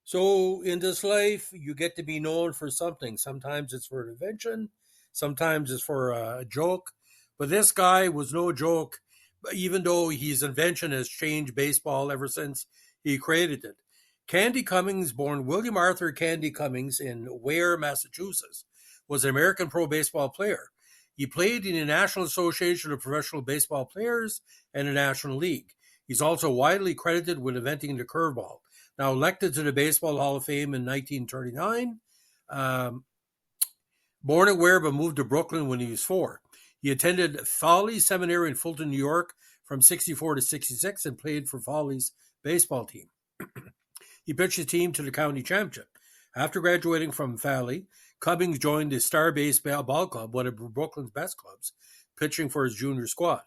So in this life, you get to be known for something. Sometimes it's for an invention, sometimes it's for a joke. But this guy was no joke, even though his invention has changed baseball ever since he created it. Candy Cummings, born William Arthur Candy Cummings in Ware, Massachusetts, was an American pro baseball player. He played in the National Association of Professional Baseball Players and the National League. He's also widely credited with inventing the curveball. Now elected to the Baseball Hall of Fame in 1939, um, born at Ware but moved to Brooklyn when he was 4. He attended Foley Seminary in Fulton, New York from 64 to 66 and played for Foley's baseball team. He pitched his team to the county championship. After graduating from Foley, Cummings joined the Star Baseball Club, one of Brooklyn's best clubs, pitching for his junior squad.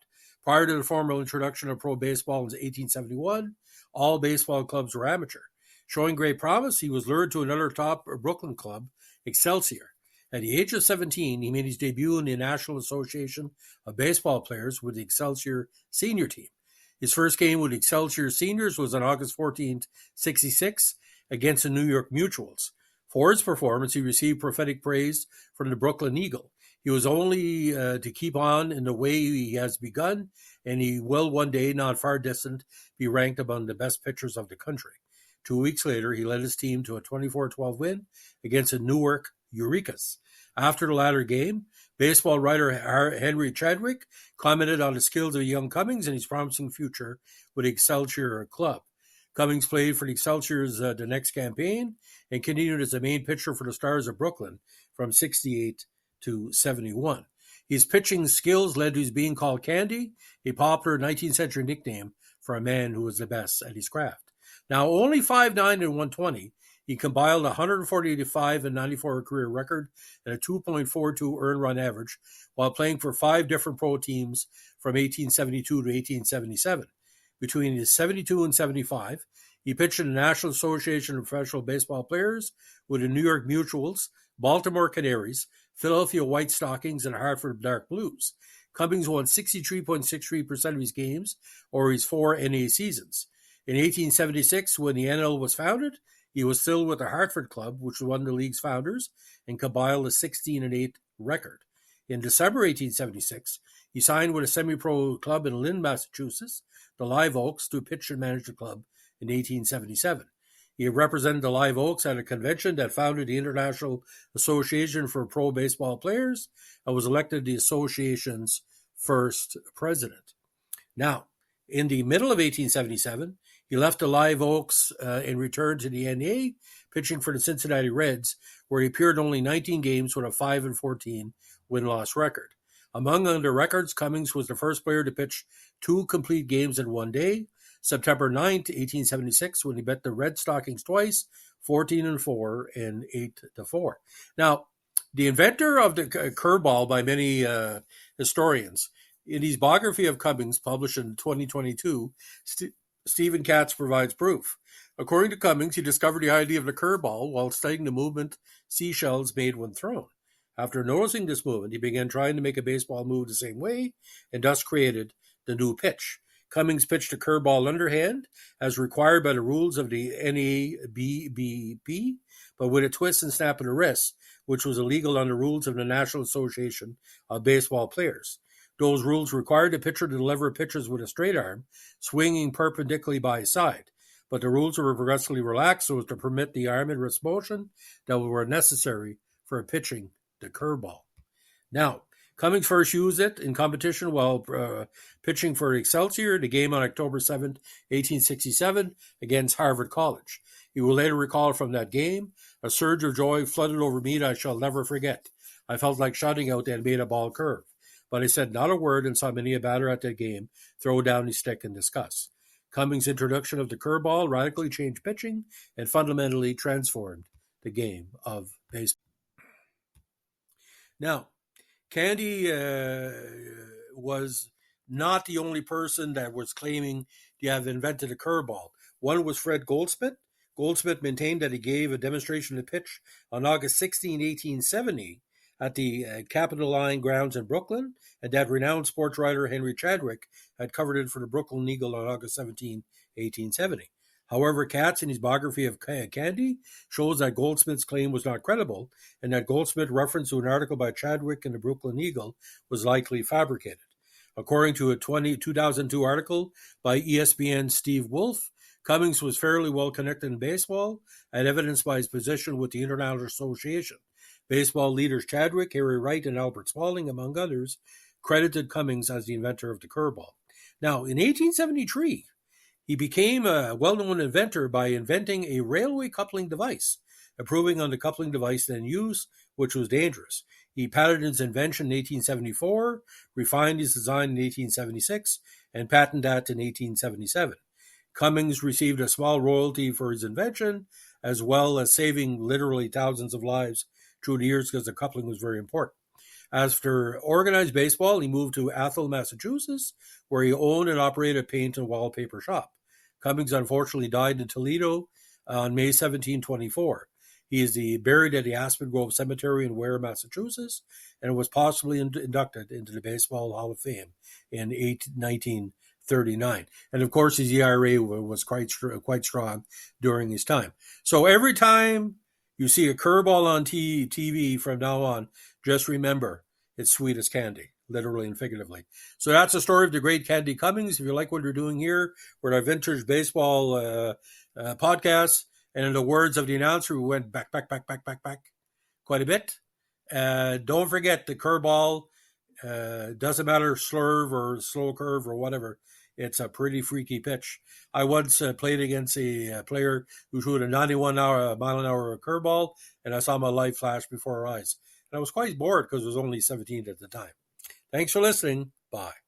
Prior to the formal introduction of pro baseball in 1871, all baseball clubs were amateur. Showing great promise, he was lured to another top Brooklyn club, Excelsior. At the age of 17, he made his debut in the National Association of Baseball Players with the Excelsior senior team. His first game with the Excelsior seniors was on August 14, 66, against the New York Mutuals. For his performance, he received prophetic praise from the Brooklyn Eagle. He was only to keep on in the way he has begun, and he will one day, not far distant, be ranked among the best pitchers of the country. 2 weeks later, he led his team to a 24-12 win against the Newark Eurekas. After the latter game, baseball writer Henry Chadwick commented on the skills of young Cummings and his promising future with the Excelsior club. Cummings played for the Excelsior's the next campaign and continued as the main pitcher for the Stars of Brooklyn from 68 to 71. His pitching skills led to his being called Candy, a popular 19th century nickname for a man who was the best at his craft. Now, only 5'9" and 120, he compiled a 145 and 94 career record and a 2.42 earned run average while playing for 5 different pro teams from 1872 to 1877. Between his 72 and 75, he pitched in the National Association of Professional Baseball Players with the New York Mutuals, Baltimore Canaries, Philadelphia White Stockings, and Hartford Dark Blues. Cummings won 63.63% of his games over his 4 NA seasons. In 1876, when the NL was founded, he was still with the Hartford Club, which was one of the league's founders, and compiled a 16-8 record. In December 1876, he signed with a semi-pro club in Lynn, Massachusetts, the Live Oaks, to pitch and manage the club in 1877. He represented the Live Oaks at a convention that founded the International Association for Pro Baseball Players and was elected the association's first president. Now, in the middle of 1877, he left the Live Oaks and returned to the NA, pitching for the Cincinnati Reds, where he appeared in only 19 games with a 5-14 win-loss record. Among other records, Cummings was the first player to pitch 2 complete games in one day. September 9th, 1876, when he bet the Red Stockings twice, 14-4 and 8-4. Now, the inventor of the curveball by many historians, in his biography of Cummings, published in 2022, Stephen Katz provides proof. According to Cummings, he discovered the idea of the curveball while studying the movement seashells made when thrown. After noticing this movement, he began trying to make a baseball move the same way and thus created the new pitch. Cummings pitched a curveball underhand, as required by the rules of the NABBP, but with a twist and snap of the wrist, which was illegal under rules of the National Association of Baseball Players. Those rules required the pitcher to deliver pitches with a straight arm, swinging perpendicularly by his side. But the rules were progressively relaxed so as to permit the arm and wrist motion that were necessary for pitching the curveball. Now, Cummings first used it in competition while pitching for Excelsior, the game on October 7, 1867, against Harvard College. He will later recall from that game, a surge of joy flooded over me that I shall never forget. I felt like shouting out that made a ball curve. But I said not a word and saw many a batter at that game throw down his stick in disgust. Cummings' introduction of the curveball radically changed pitching and fundamentally transformed the game of baseball. Now, Candy was not the only person that was claiming to have invented a curveball. One was Fred Goldsmith. Goldsmith maintained that he gave a demonstration of pitch on August 16, 1870 at the Capitoline grounds in Brooklyn, and that renowned sports writer Henry Chadwick had covered it for the Brooklyn Eagle on August 17, 1870. However, Katz, in his biography of Candy, shows that Goldsmith's claim was not credible, and that Goldsmith's reference to an article by Chadwick in the Brooklyn Eagle was likely fabricated. According to a 2002 article by ESPN's Steve Wolf, Cummings was fairly well connected in baseball, and evidenced by his position with the International Association. Baseball leaders Chadwick, Harry Wright, and Albert Spalding, among others, credited Cummings as the inventor of the curveball. Now, in 1873, he became a well-known inventor by inventing a railway coupling device, improving on the coupling device then used, which was dangerous. He patented his invention in 1874, refined his design in 1876, and patented that in 1877. Cummings received a small royalty for his invention, as well as saving literally thousands of lives through the years because the coupling was very important. After organized baseball, he moved to Athol, Massachusetts, where he owned and operated a paint and wallpaper shop. Cummings unfortunately died in Toledo on May 17, 1924. He is buried at the Aspen Grove Cemetery in Ware, Massachusetts, and was possibly inducted into the Baseball Hall of Fame in 1939. And of course, his ERA was quite strong during his time. So every time you see a curveball on TV from now on, just remember, it's sweet as candy, literally and figuratively. So that's the story of the great Candy Cummings. If you like what we're doing here, we're our vintage baseball podcast. And in the words of the announcer, we went back quite a bit. Don't forget the curveball. Doesn't matter slurve or slow curve or whatever. It's a pretty freaky pitch. I once played against a player who threw a 91 mile an hour curveball, and I saw my life flash before our eyes. And I was quite bored because I was only 17 at the time. Thanks for listening. Bye.